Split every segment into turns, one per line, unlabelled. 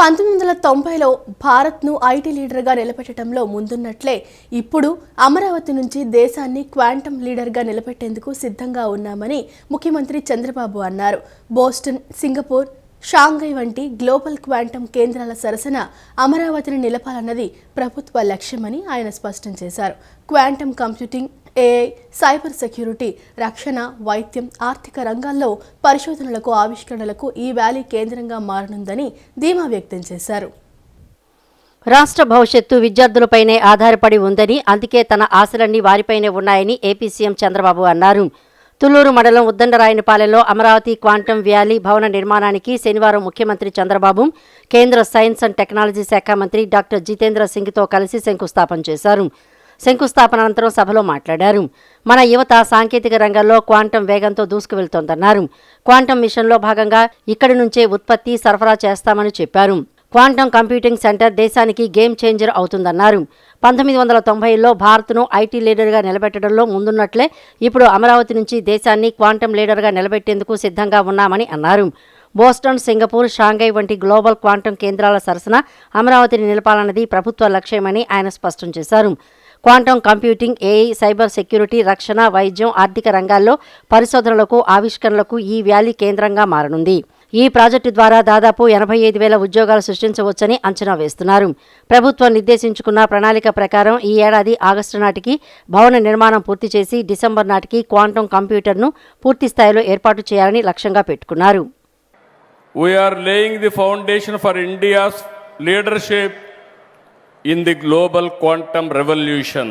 1990లో భారత్ను ఐటీ లీడర్గా నిలబెట్టడంలో ముందున్నట్లే ఇప్పుడు అమరావతి నుంచి దేశాన్ని క్వాంటమ్ లీడర్గా నిలబెట్టేందుకు సిద్ధంగా ఉన్నామని ముఖ్యమంత్రి చంద్రబాబు అన్నారు. బోస్టన్, సింగపూర్, షాంఘై వంటి గ్లోబల్ క్వాంటమ్ కేంద్రాల సరసన అమరావతిని నిలపాలన్నది ప్రభుత్వ లక్ష్యమని ఆయన స్పష్టం చేశారు. Quantum computing, AI, cyber security, రక్షణ, వైద్యం, ఆర్థిక రంగాల్లో పరిశోధనలకు, ఆవిష్కరణలకు ఈ వ్యాలీ కేంద్రంగా మారనుందని ధీమా వ్యక్తం చేశారు.
రాష్ట్ర భవిష్యత్తు విద్యార్థులపైనే ఆధారపడి ఉందని, అందుకే తన ఆశలన్నీ వారిపైనే ఉన్నాయని ఏపీ సీఎం చంద్రబాబు అన్నారు. తుళ్లూరు మండలం ఉద్దండరాయనిపాలెంలో అమరావతి క్వాంటమ్ వ్యాలీ భవన నిర్మాణానికి శనివారం ముఖ్యమంత్రి చంద్రబాబు కేంద్ర సైన్స్ అండ్ టెక్నాలజీ శాఖ మంత్రి డాక్టర్ జితేంద్ర సింగ్తో కలిసి శంకుస్థాపన చేశారు. శంకుస్థాపన అనంతరం సభలో మాట్లాడారు. మన యువత సాంకేతిక రంగంలో క్వాంటమ్ వేగంతో దూసుకువెళ్తోందన్నారు. క్వాంటమ్ మిషన్లో భాగంగా ఇక్కడి నుంచే ఉత్పత్తి, సరఫరా చేస్తామని చెప్పారు. క్వాంటమ్ కంప్యూటింగ్ సెంటర్ దేశానికి గేమ్ చేంజర్ అవుతుందన్నారు. 1990లో భారత్ను ఐటీ లీడర్గా నిలబెట్టడంలో ముందున్నట్లే ఇప్పుడు అమరావతి నుంచి దేశాన్ని క్వాంటమ్ లీడర్గా నిలబెట్టేందుకు సిద్ధంగా ఉన్నామని అన్నారు. బోస్టన్, సింగపూర్, షాంఘై వంటి గ్లోబల్ క్వాంటమ్ కేంద్రాల సరసన అమరావతిని నిలపాలన్నది ప్రభుత్వ లక్ష్యమని ఆయన స్పష్టం చేశారు. Quantum computing, AI, cyber security, రక్షణ, వైద్యం, ఆర్థిక రంగాల్లో పరిశోధనలకు, ఆవిష్కరణలకు ఈ వ్యాలీ కేంద్రంగా మారనుంది. ఈ ప్రాజెక్టు ద్వారా దాదాపు 85,000 ఉద్యోగాలు సృష్టించవచ్చని అంచనా వేస్తున్నారు. ప్రభుత్వం నిర్దేశించుకున్న ప్రణాళిక ప్రకారం ఈ ఏడాది ఆగస్టు నాటికి భవన నిర్మాణం పూర్తి చేసి డిసెంబర్ నాటికి క్వాంటమ్ కంప్యూటర్ను పూర్తి స్థాయిలో ఏర్పాటు చేయాలని లక్ష్యంగా పెట్టుకున్నారు.
We are laying the foundation for India's leadership in the global quantum revolution.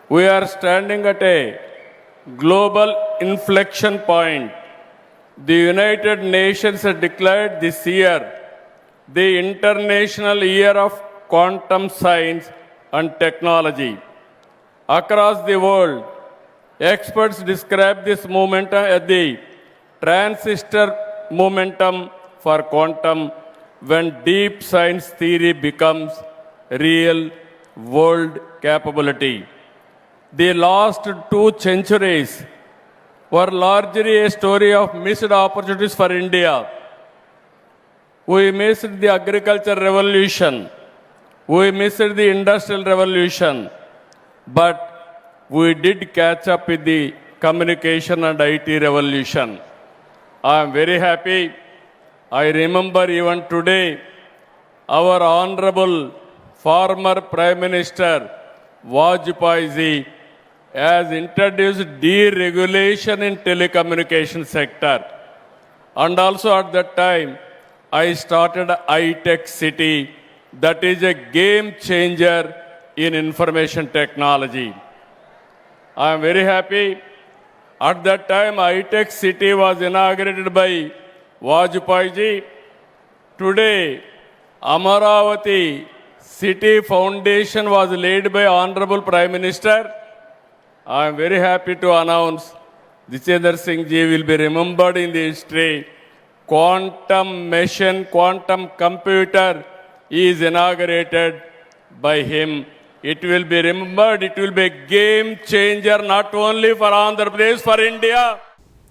We are standing at a global inflection point. The United Nations has declared this year the International Year of Quantum Science and Technology. Across the world, experts describe this momentum as the transistor momentum for quantum, when deep science theory becomes real world capability. The last 2 centuries were largely a story of missed opportunities for India. We missed the agriculture revolution. We missed the industrial revolution. But we did catch up with the communication and IT revolution. I am very happy. I remember even today our honorable former Prime Minister Vajpayee ji has introduced deregulation in telecommunication sector. And also at that time, I started iTech City, that is a game changer in information technology. I am very happy. At that time, iTech City was inaugurated by Vajpayee ji. Today, Amaravati City Foundation was laid by Honorable Prime Minister. I am very happy to announce Jitendra Singh ji will be remembered in the history. Quantum machine, quantum computer is inaugurated by him. It will be remembered, it will be a game changer not only for Andhra Pradesh, for India.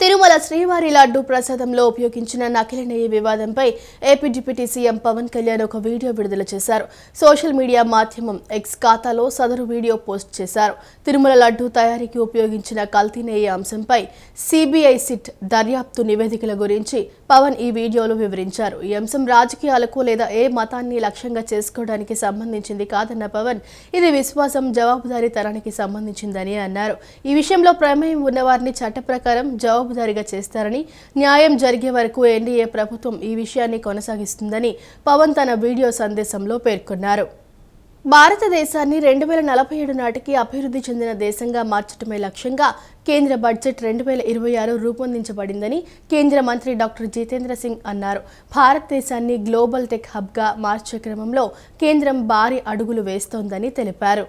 Tirumala శ్రీవారి లడ్డు ప్రసాదంలో ఉపయోగించిన నకిలీ నెయ్యి వివాదంపై AP deputy CM Pawan Kalyan ఒక video విడుదల చేశారు. Social media మాధ్యమం ఎక్స్ ఖాతాలో సదరు వీడియో పోస్ట్ చేశారు. తిరుమల లడ్డు తయారీకి ఉపయోగించిన కల్తీ నెయ్యి అంశంపై సిబిఐ సిట్ దర్యాప్తు నివేదికల గురించి పవన్ ఈ వీడియోలో వివరించారు. ఈ అంశం రాజకీయాలకు లేదా ఏ మతాన్ని లక్ష్యంగా చేసుకోవడానికి సంబంధించింది కాదన్న పవన్, ఇది విశ్వాసం, జవాబుదారీతనానికి సంబంధించిందని అన్నారు. ఈ విషయంలో ప్రమేయం ఉన్నవారిని చట్ట ప్రకారం జవాబుదారీగా చేస్తారని, న్యాయం జరిగే వరకు ఎన్డీఏ ప్రభుత్వం ఈ విషయాన్ని కొనసాగిస్తుందని పవన్ తన వీడియో సందేశంలో పేర్కొన్నారు. భారతదేశాన్ని 2047 నాటికి అభివృద్ధి చెందిన దేశంగా మార్చడమే లక్ష్యంగా కేంద్ర బడ్జెట్ 2026 రూపొందించబడిందని కేంద్ర మంత్రి డాక్టర్ జితేంద్ర సింగ్ అన్నారు. భారతదేశాన్ని గ్లోబల్ టెక్ హబ్గా మార్చే క్రమంలో కేంద్రం భారీ అడుగులు వేస్తోందని తెలిపారు.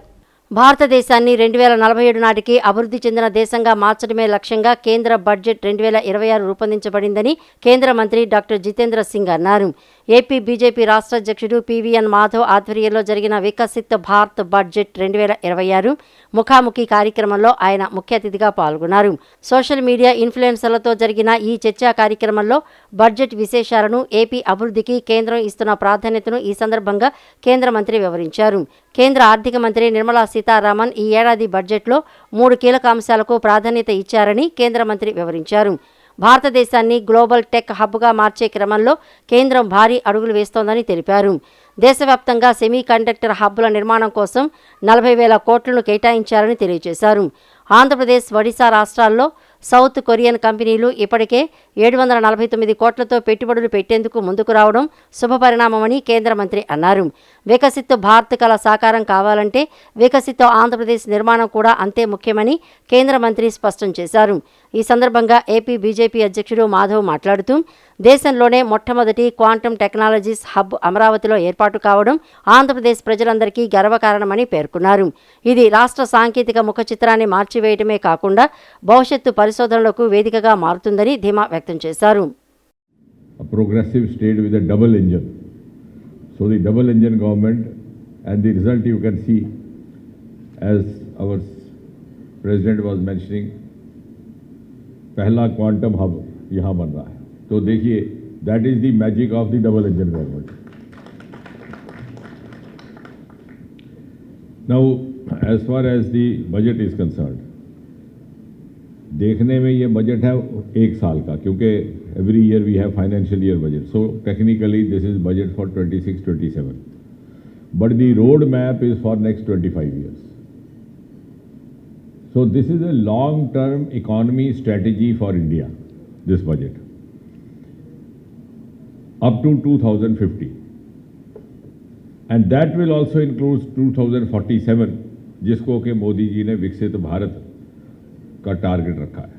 భారతదేశాన్ని 2047 నాటికి అభివృద్ధి చెందిన దేశంగా మార్చడమే లక్ష్యంగా కేంద్ర బడ్జెట్ 2026 రూపొందించబడిందని కేంద్ర మంత్రి డాక్టర్ జితేంద్ర సింగ్ అన్నారు. ఏపీ బీజేపీ రాష్ట్ర అధ్యక్షుడు పివిఎన్ మాధవ్ ఆధ్వర్యంలో జరిగిన వికసిత్ భారత్ బడ్జెట్ 2026 ముఖాముఖి కార్యక్రమంలో ఆయన ముఖ్య అతిథిగా పాల్గొన్నారు. సోషల్ మీడియా ఇన్ఫ్లుయెన్సర్లతో జరిగిన ఈ చర్చా కార్యక్రమంలో బడ్జెట్ విశేషాలను, ఏపీ అభివృద్ధికి కేంద్రం ఇస్తున్న ప్రాధాన్యతను ఈ సందర్భంగా కేంద్ర మంత్రి వివరించారు. కేంద్ర ఆర్థిక మంత్రి నిర్మలా సీతారామన్ ఈ ఏడాది బడ్జెట్లో 3 కీలక అంశాలకు ప్రాధాన్యత ఇచ్చారని కేంద్ర మంత్రి వివరించారు. భారతదేశాన్ని గ్లోబల్ టెక్ హబ్గా మార్చే క్రమంలో కేంద్రం భారీ అడుగులు వేస్తోందని తెలిపారు. దేశవ్యాప్తంగా సెమీ కండక్టర్ హబ్బుల నిర్మాణం కోసం 40,000 కోట్లను కేటాయించారని తెలియజేశారు. ఆంధ్రప్రదేశ్, ఒడిశా రాష్ట్రాల్లో సౌత్ కొరియన్ కంపెనీలు ఇప్పటికే 749 కోట్లతో పెట్టుబడులు పెట్టేందుకు ముందుకు రావడం శుభపరిణామమని కేంద్ర మంత్రి అన్నారు. వికసిత్ భారత్ కల సాకారం కావాలంటే వికసిత్ ఆంధ్రప్రదేశ్ నిర్మాణం కూడా అంతే ముఖ్యమని కేంద్ర మంత్రి స్పష్టం చేశారు. ఈ సందర్భంగా ఏపీ బీజేపీ అధ్యక్షుడు మాధవ్ మాట్లాడుతూ దేశంలోనే మొట్టమొదటి క్వాంటమ్ టెక్నాలజీస్ హబ్ అమరావతిలో ఏర్పాటు కావడం ఆంధ్రప్రదేశ్ ప్రజలందరికీ గర్వకారణమని పేర్కొన్నారు. ఇది రాష్ట్ర సాంకేతిక ముఖ చిత్రాన్ని మార్చివేయడమే కాకుండా భవిష్యత్తు పరిశోధనలకు వేదికగా మారుతుందని ధీమా వ్యక్తం చేశారు.
A progressive state with a double engine. So the double engine government, and the result you can see, as our president was mentioning, पहला क्वांटम हब यहाँ बन रहा है. तो देखिए, that is the magic of the double engine government. Now, as far as the budget is concerned, देखने में ये बजट है 1 साल का, क्योंकि every year we have financial year budget. So technically this is budget for 26-27, but the road map is for next 25 years. So this is a long term economy strategy for India, this budget, up to 2050, and that will also include 2047, जिसको के मोदी जी ने विकसित भारत का target रखा है.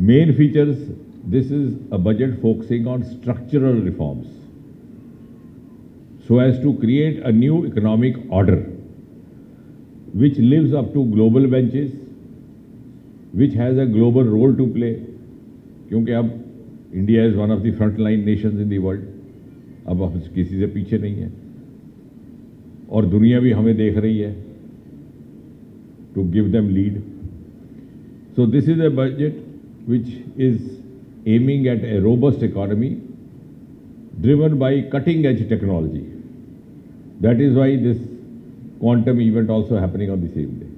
Main features, this is a budget focusing on structural reforms so as to create a new economic order which lives up to global benches, which has a global role to play, क्योंकि अब India is one of the front line Nations in the world. अब हम किसी से पीछे नहीं है और दुनिया भी हमें देख रही है to give them lead. So this is a budget which is aiming at a robust economy driven by cutting edge technology. That is why this quantum event also happening on the same day.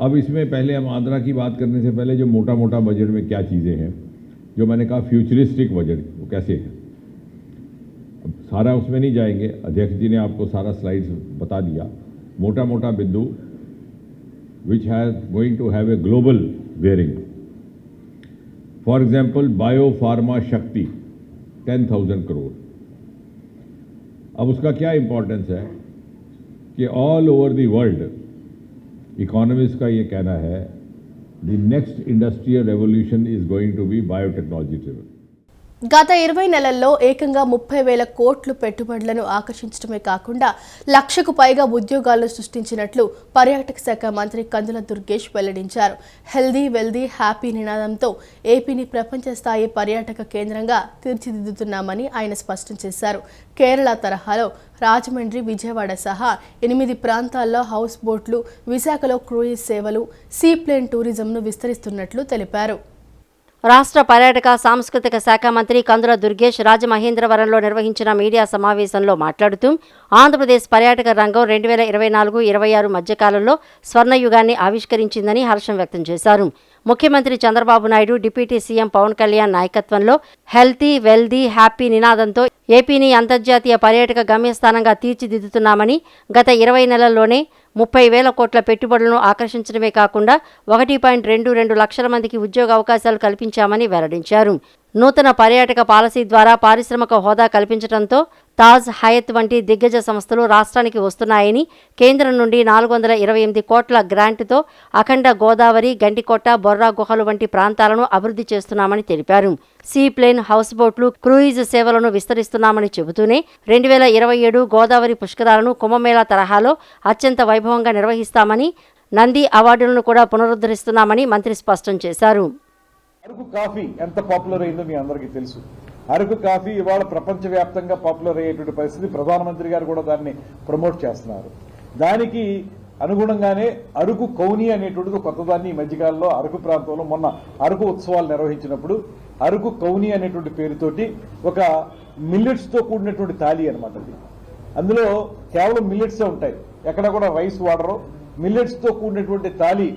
अब इसमें पहले हम आंध्रा की बात करने से पहले जो मोटा मोटा बजट में क्या चीज़ें हैं, जो मैंने कहा फ्यूचरिस्टिक बजट, वो कैसे है. अब सारा उसमें नहीं जाएंगे, अध्यक्ष जी ने आपको सारा स्लाइड्स बता दिया. मोटा मोटा बिंदु which has going to have a global bearing. For example, biopharma शक्ति 10,000 crore. अब उसका क्या इंपॉर्टेंस है कि all over the world economist का ये कहना है the next industrial revolution is going to be biotechnology driven.
గత 20 నెలల్లో ఏకంగా 30,000 కోట్లు పెట్టుబడులను ఆకర్షించడమే కాకుండా 1,00,000కు పైగా ఉద్యోగాలను సృష్టించినట్లు పర్యాటక శాఖ మంత్రి కందుల దుర్గేష్ వెల్లడించారు. హెల్దీ వెల్దీ హ్యాపీ నినాదంతో ఏపీని ప్రపంచ స్థాయి పర్యాటక కేంద్రంగా తీర్చిదిద్దుతున్నామని ఆయన స్పష్టం చేశారు. కేరళ తరహాలో రాజమండ్రి, విజయవాడ సహా 8 ప్రాంతాల్లో హౌస్ బోట్లు, విశాఖలో క్రూయిజ్ సేవలు, సీప్లేన్ టూరిజంను విస్తరిస్తున్నట్లు తెలిపారు.
రాష్ట్ర పర్యాటక సాంస్కృతిక శాఖ మంత్రి కందుల దుర్గేష్ రాజమహేంద్రవరంలో నిర్వహించిన మీడియా సమావేశంలో మాట్లాడుతూ ఆంధ్రప్రదేశ్ పర్యాటక రంగం 2024-26 మధ్యకాలంలో స్వర్ణయుగాన్ని ఆవిష్కరించిందని హర్షం వ్యక్తం చేశారు. ముఖ్యమంత్రి చంద్రబాబు నాయుడు, డిప్యూటీ సీఎం పవన్ కళ్యాణ్ నాయకత్వంలో హెల్తీ వెల్దీ హ్యాపీ నినాదంతో ఏపీని అంతర్జాతీయ పర్యాటక గమ్యస్థానంగా తీర్చిదిద్దుతున్నామని, గత 20 నెలల్లోనే 30,000 కోట్ల పెట్టుబడులను ఆకర్షించడమే కాకుండా 1.22 లక్షల మందికి ఉద్యోగ అవకాశాలు కల్పించామని వెల్లడించారు. నూతన పర్యాటక పాలసీ ద్వారా పారిశ్రామిక హోదా కల్పించడంతో తాజ్, హయత్ వంటి దిగ్గజ సంస్థలు రాష్ట్రానికి వస్తున్నాయని, కేంద్రం నుండి 428 కోట్ల గ్రాంటుతో అఖండ గోదావరి, గండికోట, బొర్రా గుహలు వంటి ప్రాంతాలను అభివృద్ధి చేస్తున్నామని తెలిపారు. సీ ప్లేన్, హౌస్ బోట్లు, క్రూయిజ్ సేవలను విస్తరిస్తున్నామని చెబుతూనే 2027 గోదావరి పుష్కరాలను కుంభమేళా తరహాలో అత్యంత వైభవంగా నిర్వహిస్తామని, నంది అవార్డులను కూడా పునరుద్ధరిస్తున్నామని మంత్రి స్పష్టం చేశారు.
అరకు కాఫీ ఎంత పాపులర్ అయిందో మీ అందరికీ తెలుసు. అరకు కాఫీ ఇవాళ ప్రపంచవ్యాప్తంగా పాపులర్ అయ్యేటువంటి పరిస్థితి. ప్రధానమంత్రి గారు కూడా దాన్ని ప్రమోట్ చేస్తున్నారు. దానికి అనుగుణంగానే అరకు కౌని అనేటువంటిది కొత్తదాన్ని ఈ మధ్యకాలంలో అరకు ప్రాంతంలో మొన్న అరకు ఉత్సవాలు నిర్వహించినప్పుడు అరకు కౌని అనేటువంటి పేరుతోటి ఒక మిల్లెట్స్ తో కూడినటువంటి థాలీ అనమాట. అది అందులో కేవలం మిల్లెట్సే ఉంటాయి, ఎక్కడ కూడా రైస్ వాడరు. మిల్లెట్స్ తో కూడినటువంటి థాలీ,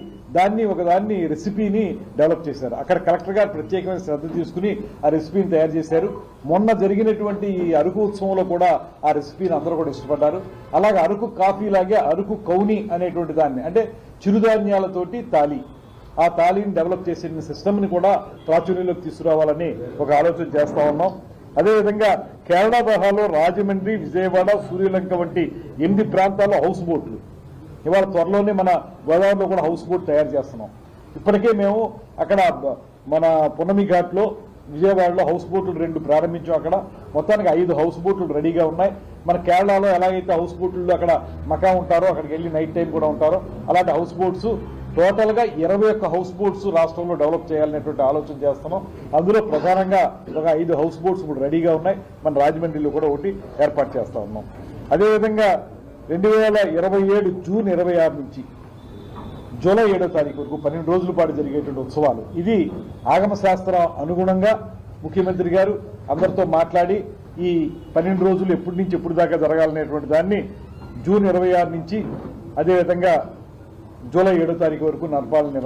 ఒకదాన్ని రెసిపీని డెవలప్ చేశారు. అక్కడ కలెక్టర్ గారు ప్రత్యేకమైన శ్రద్ధ తీసుకుని ఆ రెసిపీని తయారు చేశారు. మొన్న జరిగినటువంటి ఈ అరకు ఉత్సవంలో కూడా ఆ రెసిపీని అందరూ కూడా ఇష్టపడ్డారు. అలాగే అరకు కాఫీ లాగే అరకు కౌని అనేటువంటి దాన్ని, అంటే చిరుధాన్యాలతోటి తాళి, ఆ తాళిని డెవలప్ చేసే సిస్టమ్ని కూడా ప్రాచుర్యంలోకి తీసుకురావాలని ఒక ఆలోచన చేస్తా ఉన్నాం. అదేవిధంగా కేరళ తరహాలో రాజమండ్రి, విజయవాడ, సూర్యలంక వంటి 8 ప్రాంతాల్లో హౌస్ బోట్లు, ఇవాళ త్వరలోనే మన గోదావరిలో కూడా హౌస్ బోట్ తయారు చేస్తున్నాం. ఇప్పటికే మేము అక్కడ మన పున్నమి ఘాట్లో విజయవాడలో హౌస్ బోట్లు 2 ప్రారంభించాం. అక్కడ మొత్తానికి 5 హౌస్ బోట్లు రెడీగా ఉన్నాయి. మన కేరళలో ఎలాగైతే హౌస్ బోట్లు అక్కడ మకా ఉంటారో, అక్కడికి వెళ్ళి నైట్ టైం కూడా ఉంటారో, అలాంటి హౌస్ బోట్స్ టోటల్గా 21 హౌస్ బోట్స్ రాష్ట్రంలో డెవలప్ చేయాలనేటువంటి ఆలోచన చేస్తున్నాం. అందులో ప్రధానంగా ఒక 5 హౌస్ బోట్స్ ఇప్పుడు రెడీగా ఉన్నాయి. మన రాజమండ్రిలో కూడా ఒకటి ఏర్పాటు చేస్తా ఉన్నాం. అదేవిధంగా 2027 జూన్ 26 నుంచి జూలై 7వ తారీఖు వరకు 12 రోజుల పాటు జరిగేటువంటి ఉత్సవాలు. ఇది ఆగమ శాస్త్రం అనుగుణంగా ముఖ్యమంత్రి గారు అందరితో మాట్లాడి ఈ 12 రోజులు ఎప్పటి నుంచి ఎప్పుడు దాకా జరగాలనేటువంటి దాన్ని జూన్ 26 నుంచి అదేవిధంగా జూలై 7వ తారీఖు వరకు నడపాలని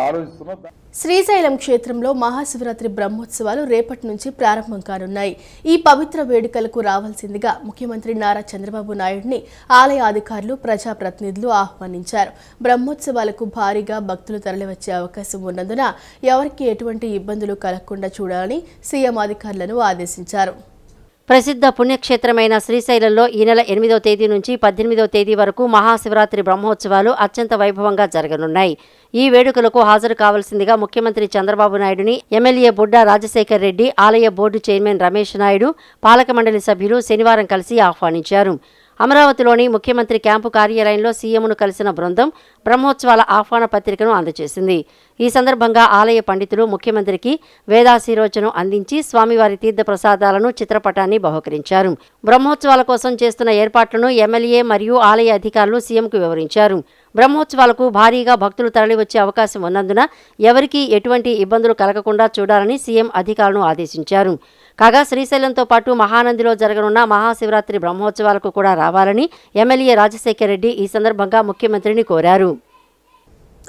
ఆలోచిస్తున్నాం.
శ్రీశైలం క్షేత్రంలో మహాశివరాత్రి బ్రహ్మోత్సవాలు రేపటి నుంచి ప్రారంభం కానున్నాయి. ఈ పవిత్ర వేడుకలకు రావాల్సిందిగా ముఖ్యమంత్రి నారా చంద్రబాబు నాయుడిని ఆలయ అధికారులు, ప్రజాప్రతినిధులు ఆహ్వానించారు. బ్రహ్మోత్సవాలకు భారీగా భక్తులు తరలివచ్చే అవకాశం ఉన్నందున ఎవరికీ ఎటువంటి ఇబ్బందులు కలగకుండా చూడాలని సీఎం అధికారులను ఆదేశించారు.
ప్రసిద్ధ పుణ్యక్షేత్రమైన శ్రీశైలంలో ఈ నెల 8వ తేదీ నుంచి 18వ తేదీ వరకు మహాశివరాత్రి బ్రహ్మోత్సవాలు అత్యంత వైభవంగా జరగనున్నాయి. ఈ వేడుకలకు హాజరు కావాల్సిందిగా ముఖ్యమంత్రి చంద్రబాబు నాయుడుని ఎమ్మెల్యే బుడ్డా రాజశేఖర్ రెడ్డి, ఆలయ బోర్డు చైర్మన్ రమేష్ నాయుడు, పాలక మండలి సభ్యులు శనివారం కలిసి ఆహ్వానించారు. అమరావతిలోని ముఖ్యమంత్రి క్యాంపు కార్యాలయంలో సీఎంను కలిసిన బృందం బ్రహ్మోత్సవాల ఆహ్వాన పత్రికను అందజేసింది. ఈ సందర్భంగా ఆలయ పండితులు ముఖ్యమంత్రికి వేదాశీర్వచనం అందించి స్వామివారి తీర్థ ప్రసాదాలను, చిత్రపటాన్ని బహుకరించారు. బ్రహ్మోత్సవాల కోసం చేస్తున్న ఏర్పాట్లను ఎమ్మెల్యే మరియు ఆలయ అధికారులు సీఎంకు వివరించారు. బ్రహ్మోత్సవాలకు భారీగా భక్తులు తరలివచ్చే అవకాశం ఉన్నందున ఎవరికీ ఎటువంటి ఇబ్బందులు కలగకుండా చూడాలని సీఎం అధికారులను ఆదేశించారు. కాగా శ్రీశైలంతో పాటు మహానందిలో జరగనున్న మహాశివరాత్రి బ్రహ్మోత్సవాలకు కూడా రావాలని ఎమ్మెల్యే రాజశేఖర్ రెడ్డి ఈ సందర్భంగా ముఖ్యమంత్రిని కోరారు.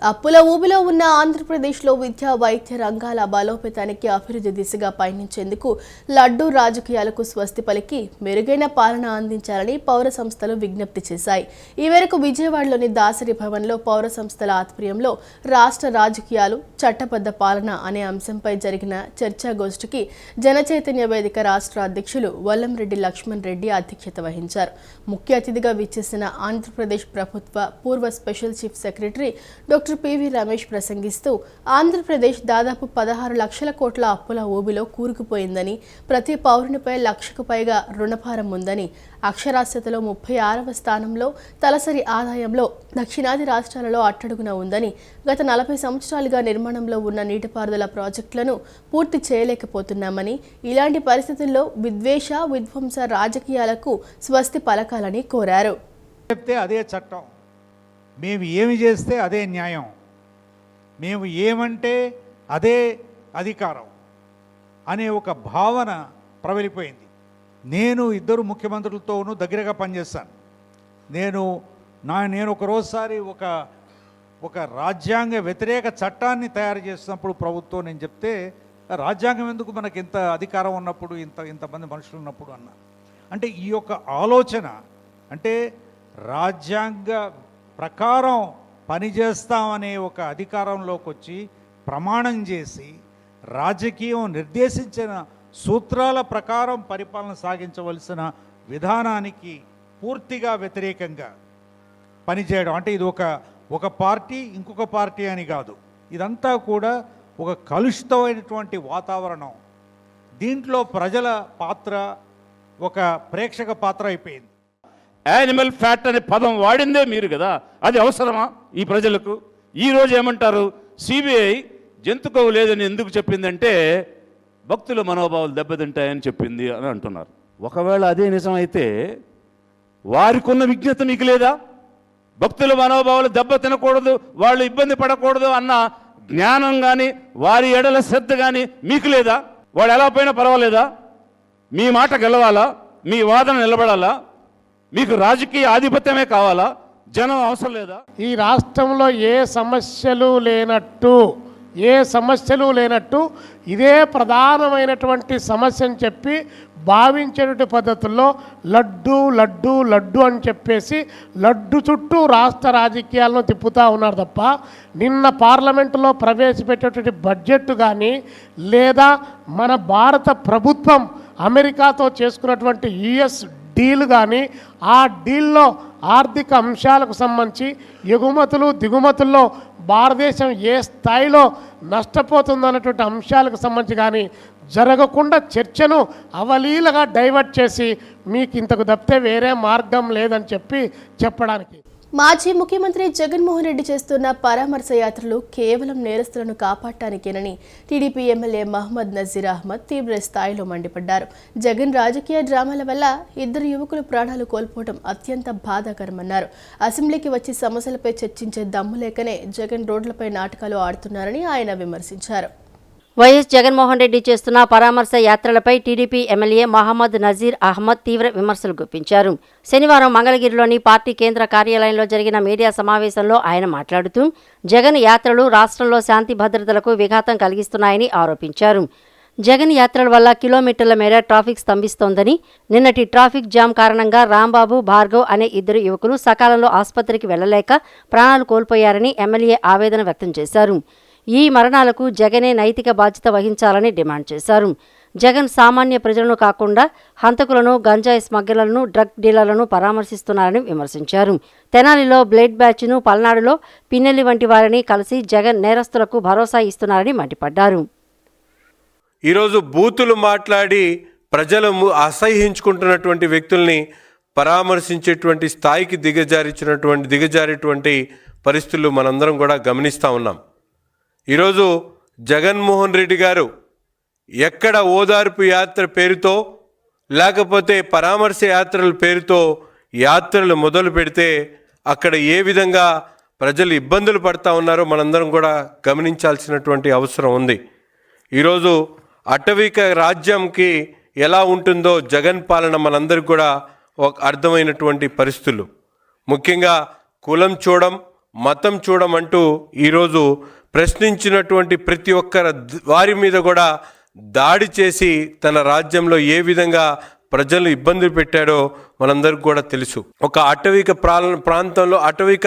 అప్పుల ఊబిలో ఉన్న ఆంధ్రప్రదేశ్లో విద్యా, వైద్య రంగాల బలోపేతానికి, అభివృద్ధి దిశగా పయనించేందుకు లడ్డూ రాజకీయాలకు స్వస్తి పలికి మెరుగైన పాలన అందించాలని పౌర సంస్థలు విజ్ఞప్తి చేశాయి. ఈ మేరకు విజయవాడలోని దాసరి భవన్లో పౌర సంస్థల ఆధ్వర్యంలో రాష్ట్ర రాజకీయాలు, చట్టబద్ధ పాలన అనే అంశంపై జరిగిన చర్చాగోష్ఠికి జనచైతన్య వేదిక రాష్ట్ర అధ్యక్షులు వల్లంరెడ్డి లక్ష్మణ్ రెడ్డి అధ్యక్షత వహించారు. ముఖ్య అతిథిగా విచ్చేసిన ఆంధ్రప్రదేశ్ ప్రభుత్వ పూర్వ special chief secretary doctor PV Ramesh ప్రసంగిస్తూ ఆంధ్రప్రదేశ్ దాదాపు 16 లక్షల కోట్ల అప్పుల ఊబిలో కూరుకుపోయిందని, ప్రతి పౌరునిపై 1 లక్షకు పైగా రుణభారం ఉందని, అక్షరాస్యతలో 36వ స్థానంలో, తలసరి ఆదాయంలో దక్షిణాది రాష్ట్రాలలో అట్టడుగున ఉందని, గత 40 సంవత్సరాలుగా నిర్మాణంలో ఉన్న నీటిపారుదల ప్రాజెక్టులను పూర్తి చేయలేకపోతున్నామని, ఇలాంటి పరిస్థితుల్లో విద్వేష, విధ్వంస రాజకీయాలకు స్వస్తి పలకాలని కోరారు.
అదే చట్టం, మేము ఏమి చేస్తే అదే న్యాయం, మేము ఏమంటే అదే అధికారం అనే ఒక భావన ప్రబలిపోయింది. నేను 2 ముఖ్యమంత్రులతోనూ దగ్గరగా పనిచేస్తాను. నేను ఒకరోసారి ఒక రాజ్యాంగ వ్యతిరేక చట్టాన్ని తయారు చేసినప్పుడు ప్రభుత్వం నేను చెప్తే, రాజ్యాంగం ఎందుకు మనకి ఇంత అధికారం ఉన్నప్పుడు, ఇంతమంది మనుషులు ఉన్నప్పుడు అన్నా. అంటే ఈ యొక్క ఆలోచన, అంటే రాజ్యాంగ ప్రకారం పనిచేస్తామనే ఒక అధికారంలోకి వచ్చి ప్రమాణం చేసి రాజకీయం నిర్దేశించిన సూత్రాల ప్రకారం పరిపాలన సాగించవలసిన విధానానికి పూర్తిగా వ్యతిరేకంగా పనిచేయడం. అంటే ఇది ఒక పార్టీ ఇంకొక పార్టీ అని కాదు, ఇదంతా కూడా ఒక కలుషితమైనటువంటి వాతావరణం. దీంట్లో ప్రజల పాత్ర ఒక ప్రేక్షక పాత్ర అయిపోయింది.
యానిమల్ ఫ్యాట్ అనే పదం వాడిందే మీరు కదా, అది అవసరమా ఈ ప్రజలకు? ఈరోజు ఏమంటారు, సిబిఐ జంతుకోవు లేదని ఎందుకు చెప్పిందంటే భక్తుల మనోభావాలు దెబ్బతింటాయని చెప్పింది అని అంటున్నారు. ఒకవేళ అదే నిజమైతే వారికి ఉన్న విజ్ఞత మీకు లేదా? భక్తుల మనోభావాలు దెబ్బ తినకూడదు, వాళ్ళు ఇబ్బంది పడకూడదు అన్న జ్ఞానం కానీ వారి ఎడల శ్రద్ధ కానీ మీకు లేదా? వాడు ఎలా పోయినా పర్వాలేదా? మీ మాట గెలవాలా? మీ వాదన నిలబడాలా? మీకు రాజకీయ ఆధిపత్యమే కావాలా? జనం అవసరం లేదా?
ఈ రాష్ట్రంలో ఏ సమస్యలు లేనట్టు ఇదే ప్రధానమైనటువంటి సమస్యని చెప్పి భావించేటువంటి పద్ధతుల్లో లడ్డు అని చెప్పేసి లడ్డు చుట్టూ రాష్ట్ర రాజకీయాలను తిప్పుతూ ఉన్నారు తప్ప, నిన్న పార్లమెంటులో ప్రవేశపెట్టేటువంటి బడ్జెట్ కానీ లేదా మన భారత ప్రభుత్వం అమెరికాతో చేసుకున్నటువంటి యుఎస్ డీల్ కానీ, ఆ డీల్లో ఆర్థిక అంశాలకు సంబంధించి ఎగుమతులు దిగుమతుల్లో భారతదేశం ఏ స్థాయిలో నష్టపోతుందన్నటువంటి అంశాలకు సంబంధించి కానీ జరగకుండా చర్చను అవలీలగా డైవర్ట్ చేసి మీకు ఇంతకు తప్పితే వేరే మార్గం లేదని చెప్పడానికి
మాజీ ముఖ్యమంత్రి జగన్మోహన్ రెడ్డి చేస్తున్న పరామర్శ యాత్రలు కేవలం నేరస్తులను కాపాడటానికేనని టీడీపీ ఎమ్మెల్యే మహమ్మద్ నజీర్ అహ్మద్ తీవ్ర స్థాయిలో మండిపడ్డారు. జగన్ రాజకీయ డ్రామాల వల్ల 2 యువకులు ప్రాణాలు కోల్పోవడం అత్యంత బాధాకరమన్నారు. అసెంబ్లీకి వచ్చి సమస్యలపై చర్చించే దమ్ము లేకనే జగన్ రోడ్లపై నాటకాలు ఆడుతున్నారని ఆయన విమర్శించారు.
వైఎస్ జగన్మోహన్ రెడ్డి చేస్తున్న పరామర్శ యాత్రలపై టీడీపీ ఎమ్మెల్యే మహమ్మద్ నజీర్ అహ్మద్ తీవ్ర విమర్శలు గుప్పించారు. శనివారం మంగళగిరిలోని పార్టీ కేంద్ర కార్యాలయంలో జరిగిన మీడియా సమావేశంలో ఆయన మాట్లాడుతూ జగన్ యాత్రలు రాష్ట్రంలో శాంతి భద్రతలకు విఘాతం కలిగిస్తున్నాయని ఆరోపించారు. జగన్ యాత్రల వల్ల కిలోమీటర్ల మేర ట్రాఫిక్ స్తంభిస్తోందని, నిన్నటి ట్రాఫిక్ జామ్ కారణంగా రాంబాబు, భార్గవ్ అనే 2 యువకులు సకాలంలో ఆసుపత్రికి వెళ్లలేక ప్రాణాలు కోల్పోయారని ఎమ్మెల్యే ఆవేదన వ్యక్తం చేశారు. ఈ మరణాలకు జగనే నైతిక బాధ్యత వహించాలని డిమాండ్ చేశారు. జగన్ సామాన్య ప్రజలను కాకుండా హంతకులను, గంజాయి స్మగ్లర్లను, డ్రగ్ డీలర్లను పరామర్శిస్తున్నారని విమర్శించారు. తెనాలిలో బ్లేడ్ బ్యాచ్ను, పల్నాడులో పిన్నెల్లి వంటి వారిని కలిసి జగన్ నేరస్తులకు భరోసా ఇస్తున్నారని మండిపడ్డారు.
ఈరోజు బూతులు మాట్లాడి ప్రజలు అసహ్యించుకుంటున్నటువంటి వ్యక్తుల్ని పరామర్శించేటువంటి స్థాయికి దిగజారేటువంటి పరిస్థితులు మనందరం కూడా గమనిస్తూ ఉన్నాం. ఈరోజు జగన్మోహన్ రెడ్డి గారు ఎక్కడ ఓదార్పు యాత్ర పేరుతో లేకపోతే పరామర్శ యాత్రల పేరుతో యాత్రలు మొదలు పెడితే అక్కడ ఏ విధంగా ప్రజలు ఇబ్బందులు పడుతూ ఉన్నారో మనందరం కూడా గమనించాల్సినటువంటి అవసరం ఉంది. ఈరోజు అటవిక రాజ్యంకి ఎలా ఉంటుందో జగన్ పాలన మనందరికీ కూడా ఒక అర్థమైనటువంటి పరిస్థితులు. ముఖ్యంగా కులం చూడం, మతం చూడం అంటూ ఈరోజు ప్రశ్నించినటువంటి ప్రతి ఒక్కరి వారి మీద కూడా దాడి చేసి తన రాజ్యంలో ఏ విధంగా ప్రజలు ఇబ్బందులు పెట్టాడో మనందరికీ కూడా తెలుసు. ఒక అటవిక ప్రాంతంలో అటవిక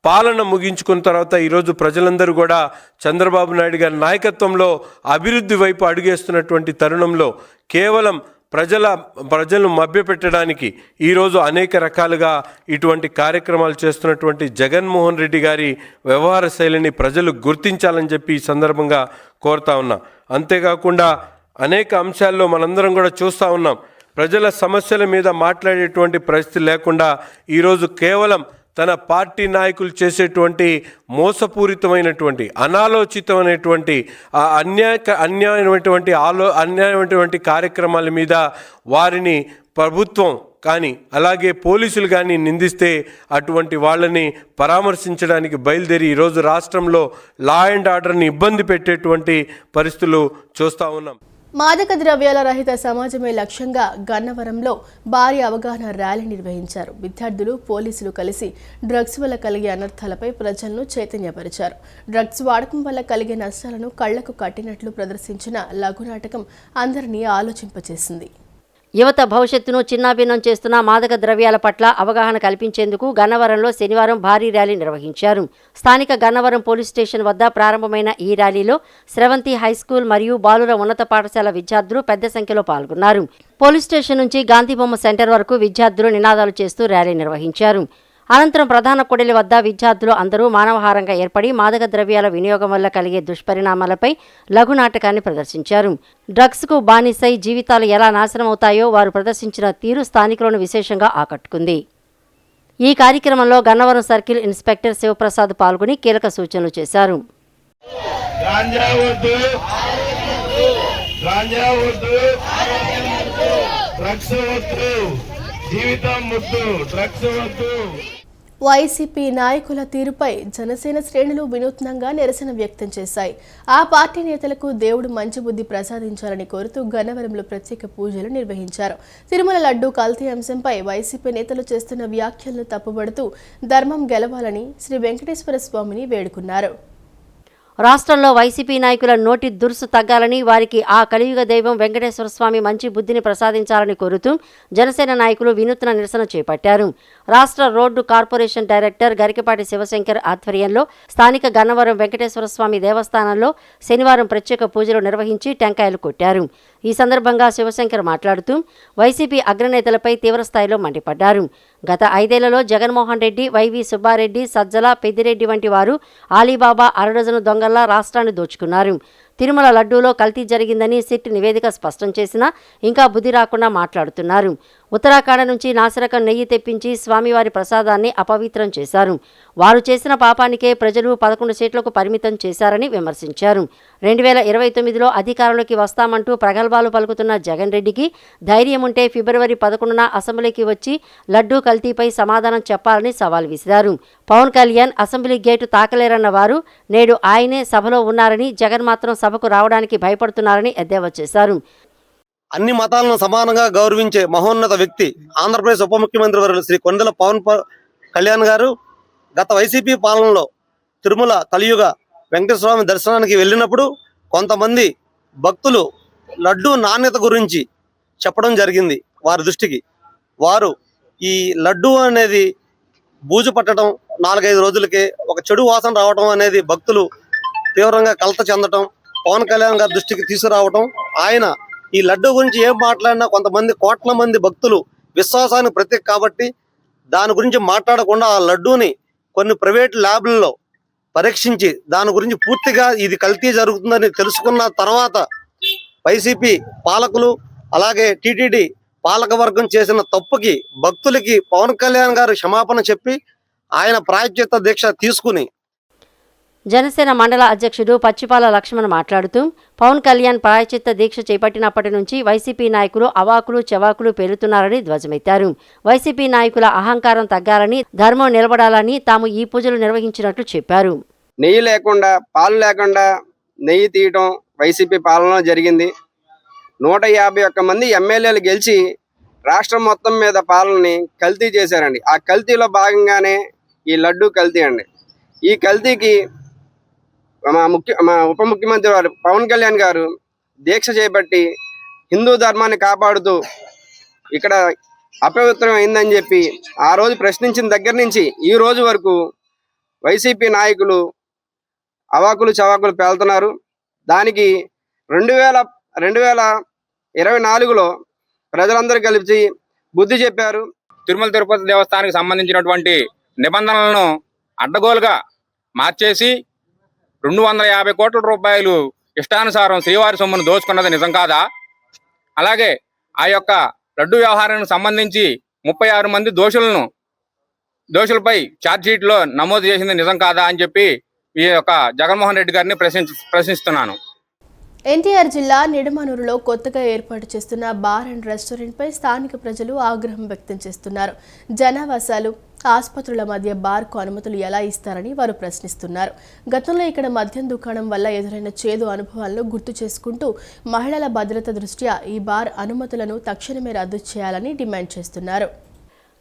పాలన ముగించుకున్న తర్వాత ఈరోజు ప్రజలందరూ కూడా చంద్రబాబు నాయుడు గారి నాయకత్వంలో అభివృద్ధి వైపు అడుగేస్తున్నటువంటి తరుణంలో కేవలం ప్రజలను మభ్యపెట్టడానికి ఈరోజు అనేక రకాలుగా ఇటువంటి కార్యక్రమాలు చేస్తున్నటువంటి జగన్మోహన్ రెడ్డి గారి వ్యవహార శైలిని ప్రజలు గుర్తించాలని చెప్పి ఈ సందర్భంగా కోరుతా ఉన్నా. అంతేకాకుండా అనేక అంశాల్లో మనందరం కూడా చూస్తూ ఉన్నాం. ప్రజల సమస్యల మీద మాట్లాడేటువంటి పరిస్థితి లేకుండా ఈరోజు కేవలం తన పార్టీ నాయకులు చేసేటువంటి మోసపూరితమైనటువంటి అనాలోచితమైనటువంటి అన్యాయమైనటువంటి కార్యక్రమాల మీద వారిని ప్రభుత్వం కానీ అలాగే పోలీసులు కానీ నిందిస్తే అటువంటి వాళ్ళని పరామర్శించడానికి బయలుదేరి ఈరోజు రాష్ట్రంలో లా అండ్ ఆర్డర్ని ఇబ్బంది పెట్టేటువంటి పరిస్థితులు చూస్తూ ఉన్నాం.
మాదక ద్రవ్యాల రహిత సమాజమే లక్ష్యంగా గన్నవరంలో భారీ అవగాహన ర్యాలీ నిర్వహించారు. విద్యార్థులు, పోలీసులు కలిసి డ్రగ్స్ వల్ల కలిగే అనర్థాలపై ప్రజలను చైతన్యపరిచారు. డ్రగ్స్ వాడకం వల్ల కలిగే నష్టాలను కళ్లకు కట్టినట్లు ప్రదర్శించిన లఘు నాటకం అందరినీ ఆలోచింపచేసింది.
యువత భవిష్యత్తును చిన్నాభిన్నం చేస్తున్న మాదక ద్రవ్యాల పట్ల అవగాహన కల్పించేందుకు గన్నవరంలో శనివారం భారీ ర్యాలీ నిర్వహించారు. స్థానిక గన్నవరం పోలీస్ స్టేషన్ వద్ద ప్రారంభమైన ఈ ర్యాలీలో స్రవంతి హైస్కూల్ మరియు బాలుర ఉన్నత పాఠశాల విద్యార్థులు పెద్ద సంఖ్యలో పాల్గొన్నారు. పోలీస్ స్టేషన్ నుంచి గాంధీబొమ్మ సెంటర్ వరకు విద్యార్థులు నినాదాలు చేస్తూ ర్యాలీ నిర్వహించారు. అనంతరం ప్రధాన కూడలి వద్ద విద్యార్థులు అందరూ మానవహారంగా ఏర్పడి మాదక ద్రవ్యాల వినియోగం వల్ల కలిగే దుష్పరిణామాలపై లఘు నాటకాన్ని ప్రదర్శించారు. డ్రగ్స్కు బానిసై జీవితాలు ఎలా నాశనమవుతాయో వారు ప్రదర్శించిన తీరు స్థానికులను విశేషంగా ఆకట్టుకుంది. ఈ కార్యక్రమంలో గన్నవరం సర్కిల్ ఇన్స్పెక్టర్ శివప్రసాద్ పాల్గొని కీలక సూచనలు చేశారు.
వైసీపీ నాయకుల తీరుపై జనసేన శ్రేణులు వినూత్నంగా నిరసన వ్యక్తం చేశాయి. ఆ పార్టీ నేతలకు దేవుడు మంచి బుద్ధి ప్రసాదించాలని కోరుతూ గన్నవరంలో ప్రత్యేక పూజలు నిర్వహించారు. తిరుమల లడ్డూ కల్తీ అంశంపై వైసీపీ నేతలు చేస్తున్న వ్యాఖ్యలను తప్పుబడుతూ ధర్మం గెలవాలని శ్రీ వెంకటేశ్వర స్వామిని వేడుకున్నారు.
రాష్ట్రంలో వైసీపీ నాయకుల నోటి దురుసు తగ్గాలని, వారికి ఆ కలియుగ దైవం వెంకటేశ్వర స్వామి మంచి బుద్ధిని ప్రసాదించాలని కోరుతూ జనసేన నాయకులు వినూత్న నిరసన చేపట్టారు. రాష్ట్ర road corporation director Garikapati Shivashankar ఆధ్వర్యంలో స్థానిక గన్నవరం వెంకటేశ్వర స్వామి దేవస్థానంలో శనివారం ప్రత్యేక పూజలు నిర్వహించి టెంకాయలు కొట్టారు. ఈ సందర్భంగా శివశంకర్ మాట్లాడుతూ వైసీపీ అగ్రనేతలపై తీవ్రస్థాయిలో మండిపడ్డారు. గత 5 ఏళ్లలో జగన్మోహన్ రెడ్డి, వైవి సుబ్బారెడ్డి, సజ్జల, పెద్దిరెడ్డి వంటి వారు ఆలీబాబా అరడజను దొంగల్లా రాష్ట్రాన్ని దోచుకున్నారు. తిరుమల లడ్డూలో కల్తీ జరిగిందని సిట్ నివేదిక స్పష్టం చేసినా ఇంకా బుద్ధి రాకుండా మాట్లాడుతున్నారు. ఉత్తరాఖండ్ నుంచి నాసిరకం నెయ్యి తెప్పించి స్వామివారి ప్రసాదాన్ని అపవిత్రం చేశారు. వారు చేసిన పాపానికే ప్రజలు 11 సీట్లకు పరిమితం చేశారని విమర్శించారు. 2029లో అధికారంలోకి వస్తామంటూ ప్రగల్భాలు పలుకుతున్న జగన్ రెడ్డికి ధైర్యం ఉంటే ఫిబ్రవరి 11న అసెంబ్లీకి వచ్చి లడ్డూ కల్తీపై సమాధానం చెప్పాలని సవాల్ విసిరారు. పవన్ కళ్యాణ్ అసెంబ్లీ గేటు తాకలేరన్న వారు నేడు ఆయనే సభలో ఉన్నారని, జగన్ మాత్రం సభకు రావడానికి భయపడుతున్నారని ఎద్దేవా చేశారు.
అన్ని మతాలను సమానంగా గౌరవించే మహోన్నత వ్యక్తి ఆంధ్రప్రదేశ్ ఉప ముఖ్యమంత్రి వర్యులు శ్రీ కొండల పవన్ కళ్యాణ్ గారు గత వైసీపీ పాలనలో తిరుమల కలియుగ వెంకటేశ్వర స్వామి దర్శనానికి వెళ్ళినప్పుడు కొంతమంది భక్తులు లడ్డూ నాణ్యత గురించి చెప్పడం జరిగింది. వారి దృష్టికి వారు ఈ లడ్డూ అనేది బూజు పట్టడం, 4-5 రోజులకే ఒక చెడు వాసన రావడం అనేది భక్తులు తీవ్రంగా కలత చెందటం, పవన్ కళ్యాణ్ గారి దృష్టికి తీసుకురావటం, ఆయన ఈ లడ్డూ గురించి ఏం మాట్లాడినా కొంతమంది కోట్ల మంది భక్తులు విశ్వాసానికి ప్రతీక కాబట్టి దాని గురించి మాట్లాడకుండా ఆ లడ్డూని కొన్ని ప్రైవేట్ ల్యాబ్లలో పరీక్షించి దాని గురించి పూర్తిగా ఇది కల్తీ జరుగుతుందని తెలుసుకున్న తర్వాత వైసీపీ పాలకులు అలాగే టీటీడీ పాలకవర్గం చేసిన తప్పుకి భక్తులకి పవన్ కళ్యాణ్ గారు క్షమాపణ చెప్పి ఆయన ప్రాయశ్చిత్త దీక్ష తీసుకుని
జనసేన మండల అధ్యక్షుడు పచ్చిపాల లక్ష్మణ్ మాట్లాడుతూ పవన్ కళ్యాణ్ ప్రాయశ్చిత్త దీక్ష చేపట్టినప్పటి నుంచి వైసీపీ నాయకులు అవాకులు చెవాకులు పేలుతున్నారని ధ్వజమెత్తారు. వైసీపీ నాయకుల అహంకారం తగ్గాలని, ధర్మం నిలబడాలని తాము ఈ పూజలు నిర్వహించినట్లు చెప్పారు.
నెయ్యి లేకుండా, పాలు లేకుండా నెయ్యి తీయటం వైసీపీ పాలనలో జరిగింది. 151 మంది ఎమ్మెల్యేలు గెలిచి రాష్ట్రం మొత్తం మీద పాలనని కల్తీ చేశారండి. ఆ కల్తీలో భాగంగానే ఈ లడ్డూ కల్తీ అండి. ఈ కల్తీకి మా ఉప ముఖ్యమంత్రి వారు పవన్ కళ్యాణ్ గారు దీక్ష చేపట్టి హిందూ ధర్మాన్ని కాపాడుతూ ఇక్కడ అపవిత్రం అయిందని చెప్పి ఆ రోజు ప్రశ్నించిన దగ్గర నుంచి ఈ రోజు వరకు వైసీపీ నాయకులు అవాకులు చవాకులు పేలుతున్నారు. దానికి 2024లో ప్రజలందరూ కలిసి బుద్ధి చెప్పారు.
తిరుమల తిరుపతి దేవస్థానానికి సంబంధించినటువంటి నిబంధనలను అడ్డగోలుగా మార్చేసి 250 కోట్ల రూపాయలు ఇష్టానుసారం శ్రీవారి సొమ్మును దోచుకున్నది నిజం కాదా? అలాగే ఆ యొక్క లడ్డు వ్యవహారానికి సంబంధించి 36 మంది దోషులపై ఛార్జ్షీట్లో నమోదు చేసింది నిజం కాదా అని చెప్పి ఈ యొక్క జగన్మోహన్ రెడ్డి గారిని ప్రశ్నిస్తున్నాను.
ఎన్టీఆర్ జిల్లా నిడమనూరులో కొత్తగా ఏర్పాటు చేస్తున్న బార్ అండ్ రెస్టారెంట్పై స్థానిక ప్రజలు ఆగ్రహం వ్యక్తం చేస్తున్నారు. జనావాసాలు, ఆసుపత్రుల మధ్య బార్కు అనుమతులు ఎలా ఇస్తారని వారు ప్రశ్నిస్తున్నారు. గతంలో ఇక్కడ మద్యం దుకాణం వల్ల ఎదురైన చేదు అనుభవాలను గుర్తు చేసుకుంటూ మహిళల భద్రత దృష్ట్యా ఈ బార్ అనుమతులను తక్షణమే రద్దు చేయాలని డిమాండ్ చేస్తున్నారు.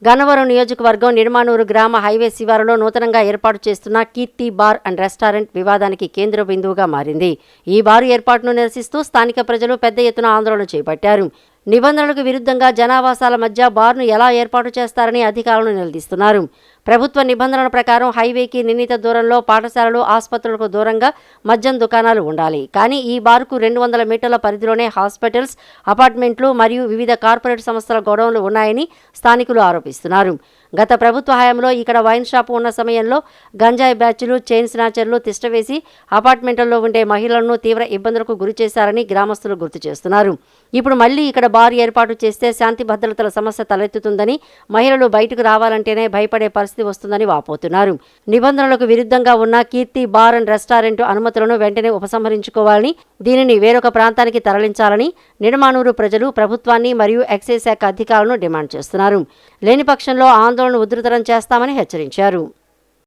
గన్నవరం నియోజకవర్గం నిడమానూరు గ్రామ హైవే శివారులో నూతనంగా ఏర్పాటు చేస్తున్న కీర్తి బార్ అండ్ రెస్టారెంట్ వివాదానికి కేంద్ర బిందువుగా మారింది. ఈ బారు ఏర్పాటును నిరసిస్తూ స్థానిక ప్రజలు పెద్ద ఎత్తున ఆందోళన చేపట్టారు. నిబంధనలకు విరుద్ధంగా జనావాసాల మధ్య బార్ను ఎలా ఏర్పాటు చేస్తారని అధికారులను నిలదీస్తున్నారు. ప్రభుత్వ నిబంధనల ప్రకారం హైవేకి నిర్ణీత దూరంలో పాఠశాలలు, ఆసుపత్రులకు దూరంగా మద్యం దుకాణాలు ఉండాలి. కానీ ఈ బార్కు 200 మీటర్ల పరిధిలోనే హాస్పిటల్స్, అపార్ట్మెంట్లు మరియు వివిధ కార్పొరేట్ సంస్థల గొడవలు ఉన్నాయని స్థానికులు ఆరోపిస్తున్నారు. గత ప్రభుత్వ హయాంలో ఇక్కడ వైన్ షాపు ఉన్న సమయంలో గంజాయి బ్యాచ్లు, చైన్ స్నాచర్లు తిష్టవేసి అపార్ట్మెంట్లలో ఉండే మహిళలను తీవ్ర ఇబ్బందులకు గురి చేశారని గ్రామస్తులు గుర్తు చేస్తున్నారు. ఇప్పుడు మళ్లీ ఇక్కడ బార్ ఏర్పాటు చేస్తే శాంతి భద్రతల సమస్య తలెత్తుతుందని, మహిళలు బయటకు రావాలంటేనే భయపడే పరిస్థితి వస్తుందని వాపోతున్నారు. నిబంధనలకు విరుద్ధంగా ఉన్న కీర్తి బార్ అండ్ రెస్టారెంట్ అనుమతులను వెంటనే ఉపసంహరించుకోవాలని, దీనిని వేరొక ప్రాంతానికి తరలించాలని నిడమానూరు ప్రజలు ప్రభుత్వాన్ని మరియు ఎక్సైజ్ శాఖ అధికారులను డిమాండ్ చేస్తున్నారు. లేని పక్షంలో ఆందోళన ఉధృతరం చేస్తామని హెచ్చరించారు.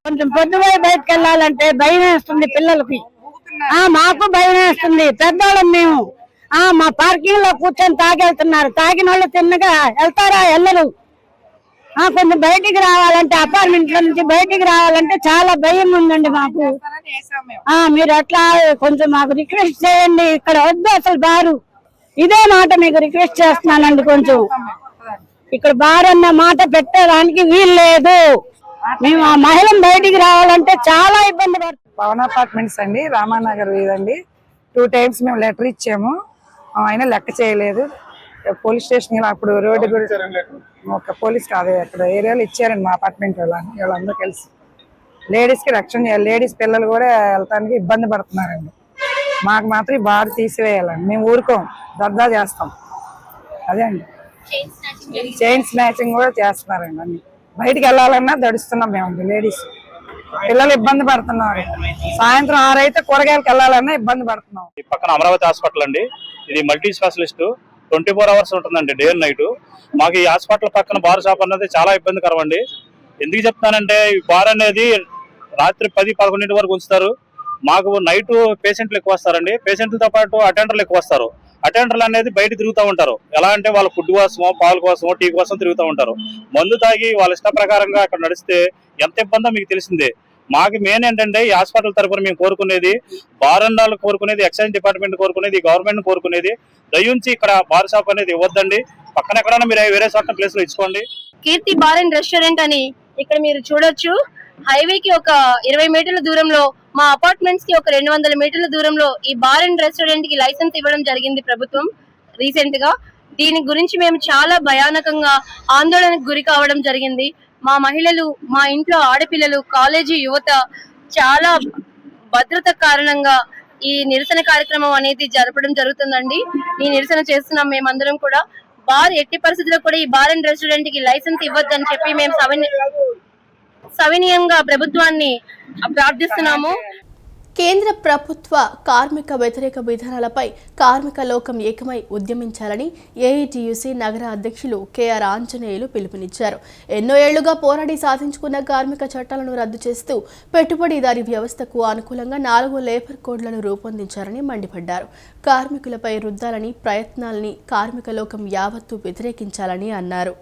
కొంచెం పొద్దుపోయి బయటకు వెళ్ళాలంటే భయం వేస్తుంది పిల్లలకి. మాకు భయం వేస్తుంది, పెద్దవాళ్ళం మేము. మా పార్కింగ్ లో కూర్చొని తాగెళ్తున్నారు. తాగిన వాళ్ళు తిన్నగా వెళ్తారా? వెళ్ళరు. కొంచెం బయటికి రావాలంటే, అపార్ట్మెంట్ల నుంచి బయటికి రావాలంటే చాలా భయం ఉందండి మాకు. మీరు అట్లా కొంచెం మాకు రిక్వెస్ట్ చేయండి. ఇక్కడ వద్దు అసలు బారు. ఇదే మాట మీకు రిక్వెస్ట్ చేస్తున్నానండి. కొంచెం ఇక్కడ బార్ అన్న మాట పెట్టడానికి వీలు లేదు. మేము ఆ మహిళను బయటికి రావాలంటే చాలా ఇబ్బంది పడుతుంది.
పవన్ అపార్ట్మెంట్స్ అండి, రామానగర్ వీధండి. 2 times మేము లెటర్ ఇచ్చాము, ఆయన లెక్క చేయలేదు. పోలీస్ స్టేషన్ అప్పుడు రోడ్డు ఒక పోలీస్ కాదు, అక్కడ ఏరియాలో ఇచ్చారండి మా అపార్ట్మెంట్ వాళ్ళందరూ కలిసి. లేడీస్ కి రక్షణ చేయాలి. లేడీస్ పిల్లలు కూడా వెళ్తానికి ఇబ్బంది పడుతున్నారండి. మాకు మాత్రం ఈ బార్ తీసివేయాలండి. మేము ఊరుకోం, దర్దా చేస్తాం. అదే అండి, చైన్ స్నాచింగ్ కూడా చేస్తున్నారండి. అన్ని బయటికి వెళ్ళాలన్నా దడుస్తున్నాం మేము. లేడీస్ పిల్లలు ఇబ్బంది పడుతున్నారు. సాయంత్రం 6 అయితే కూరగాయలకు వెళ్ళాలన్నా ఇబ్బంది పడుతున్నాం.
ఈ పక్కన అమరావతి హాస్పిటల్ అండి, ఇది మల్టీ స్పెషలిస్ట్, 24 hours ఉంటుందండి, డే అండ్ నైట్. మాకు ఈ హాస్పిటల్ పక్కన బార్ షాప్ అన్నది చాలా ఇబ్బందికరం అండి. ఎందుకు చెప్తానంటే, ఈ బార్ అనేది రాత్రి 10-11 వరకు ఉంచుతారు. మాకు నైట్ పేషెంట్లు ఎక్కువ వస్తారండి. పేషెంట్లతో పాటు అటెండర్లు ఎక్కువ వస్తారు. అటెండర్లు అనేది బయట తిరుగుతూ ఉంటారు. ఎలా అంటే వాళ్ళ ఫుడ్ కోసమో, పాలు కోసమో, టీ కోసం తిరుగుతూ ఉంటారు. మందు తాగి వాళ్ళ ఇష్ట ప్రకారంగా అక్కడ నడిస్తే ఎంత ఇబ్బందో మీకు తెలిసిందే. మాకు మెయిన్ ఏంటంటే, ఈ హాస్పిటల్ తరఫున మేము కోరుకునేది, బార్ అండ్ వాళ్ళు కోరుకునేది, ఎక్సైజ్ డిపార్ట్మెంట్ కోరుకునేది, గవర్నమెంట్ కోరుకునేది, దయించి ఇక్కడ బార్ షాప్ అనేది ఇవ్వద్దండి. పక్కన ఎక్కడైనా మీరు వేరే చోట ప్లేస్ లో ఇచ్చుకోండి.
కీర్తి బార్ అండ్ రెస్టారెంట్ అని ఇక్కడ మీరు చూడొచ్చు. హైవేకి ఒక 20 మీటర్ల దూరంలో, మా అపార్ట్మెంట్స్ కి ఒక 200 మీటర్ల దూరంలో ఈ బార్ అండ్ రెస్టారెంట్ కి లైసెన్స్ ఇవ్వడం జరిగింది ప్రభుత్వం రీసెంట్ గా. దీని గురించి మేము చాలా భయానకంగా ఆందోళనకు గురి కావడం జరిగింది. మా మహిళలు, మా ఇంట్లో ఆడపిల్లలు, కాలేజీ యువత చాలా భద్రత కారణంగా ఈ నిరసన కార్యక్రమం అనేది జరపడం జరుగుతుందండి. ఈ నిరసన చేస్తున్నాం మేమందరం కూడా. బార్ ఎట్టి పరిస్థితుల్లో కూడా ఈ బార్ అండ్ రెస్టారెంట్ కి లైసెన్స్ ఇవ్వద్దని చెప్పి మేము సవినీయంగా ప్రభుత్వాన్ని ప్రార్థిస్తున్నాము.
కేంద్ర ప్రభుత్వ కార్మిక వ్యతిరేక విధానాలపై కార్మిక లోకం ఏకమై ఉద్యమించాలని ఏఐటీయూసీ నగర అధ్యక్షులు కేఆర్ ఆంజనేయులు పిలుపునిచ్చారు. ఎన్నో ఏళ్లుగా పోరాడి సాధించుకున్న కార్మిక చట్టాలను రద్దు చేస్తూ పెట్టుబడిదారీ వ్యవస్థకు అనుకూలంగా 4 లేబర్ కోడ్లను రూపొందించారని మండిపడ్డారు. కార్మికులపై రుద్దాలని ప్రయత్నాలని కార్మిక లోకం యావత్తు వ్యతిరేకించాలని అన్నారు.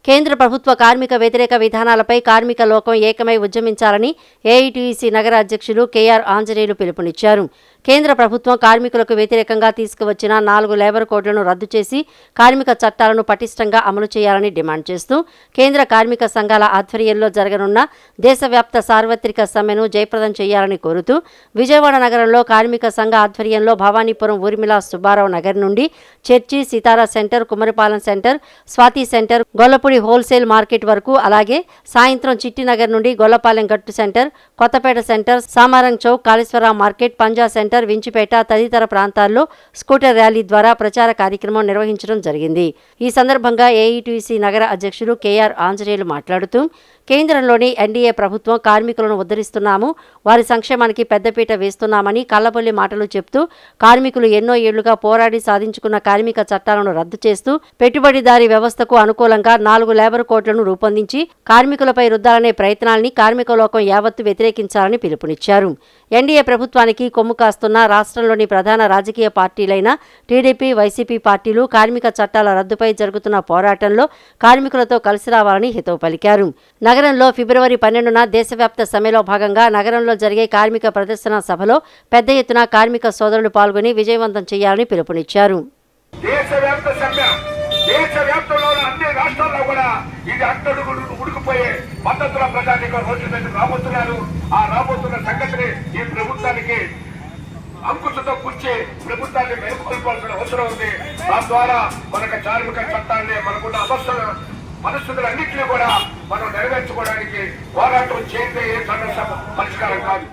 కేంద్ర ప్రభుత్వ కార్మిక వ్యతిరేక విధానాలపై కార్మిక లోకం ఏకమై ఉద్యమించాలని ఏఐటీయూసీ నగర అధ్యక్షులు కేఆర్ ఆంజనేయులు పిలుపునిచ్చారు. కేంద్ర ప్రభుత్వం కార్మికులకు వ్యతిరేకంగా తీసుకువచ్చిన 4 లేబర్ కోడ్లను రద్దు చేసి కార్మిక చట్టాలను పటిష్టంగా అమలు చేయాలని డిమాండ్ చేస్తూ కేంద్ర కార్మిక సంఘాల ఆధ్వర్యంలో జరగనున్న దేశవ్యాప్త సార్వత్రిక సమ్మెను జయప్రదం చేయాలని కోరుతూ విజయవాడ నగరంలో కార్మిక సంఘ ఆధ్వర్యంలో భవానీపురం ఊర్మిళ సుబ్బారావు నగర్ నుండి church, Sitara centre, Kumaripalem centre, Swathi centre, Gollapudi wholesale market వరకు, అలాగే సాయంత్రం చిట్టినగర్ నుండి Gollapalem Gattu centre, Kothapeta centre, Samarang Chowk, Kaleswararao market, Panja centre, Vinchipeta తదితర ప్రాంతాల్లో స్కూటర్ ర్యాలీ ద్వారా ప్రచార కార్యక్రమం నిర్వహించడం జరిగింది. ఈ సందర్భంగా ఏఐటీయూసీ నగర అధ్యక్షులు కేఆర్ ఆంజనేయులు మాట్లాడుతూ కేంద్రంలోని ఎన్డీఏ ప్రభుత్వం కార్మికులను ఉద్ధరిస్తున్నాము, వారి సంక్షేమానికి పెద్దపీట వేస్తున్నామని కల్లబొల్లి మాటలు చెప్తూ కార్మికులు ఎన్నో ఏళ్లుగా పోరాడి సాధించుకున్న కార్మిక చట్టాలను రద్దు చేస్తూ పెట్టుబడిదారీ వ్యవస్థకు అనుకూలంగా 4 లేబర్ కోడ్లను రూపొందించి కార్మికులపై రుద్దాలనే ప్రయత్నాల్ని కార్మిక లోకం యావత్తు వ్యతిరేకించాలని పిలుపునిచ్చారు. ఎన్డీఏ ప్రభుత్వానికి కొమ్ము కాస్తున్న రాష్ట్రంలోని ప్రధాన రాజకీయ పార్టీలైన టీడీపీ, వైసీపీ పార్టీలు కార్మిక చట్టాల రద్దుపై జరుగుతున్న పోరాటంలో కార్మికులతో కలిసి రావాలని హితవు పలికారు. నగరంలో ఫిబ్రవరి 12న దేశవ్యాప్త సమ్మెలో భాగంగా నగరంలో జరిగే కార్మిక ప్రదర్శన సభలో పెద్ద ఎత్తున కార్మిక సోదరులు పాల్గొని విజయవంతం చేయాలని పిలుపునిచ్చారు.
దేశవ్యాప్త సమ్మె, దేశవ్యాప్తంలో అన్ని రాష్ట్రాల్లో కూడా ఇది అట్టడుగులు ఉడికిపోయే పద్ధతుల ప్రజానికం రోజు మీద రాబోతున్నారు. ఆ రాబోతున్న సంగతిని ఈ ప్రభుత్వానికి అంకుశతో కూర్చి ప్రభుత్వాన్ని మేల్కొల్పాల్సిన అవసరం ఉంది. తద్వారా మనకు కార్మిక చట్టాన్ని మనకున్న అవసరం పరిస్థితులన్నింటినీ కూడా మనం నెరవేర్చుకోవడానికి పోరాటం చేస్తే ఏ సమస్య పరిష్కారం కాదు.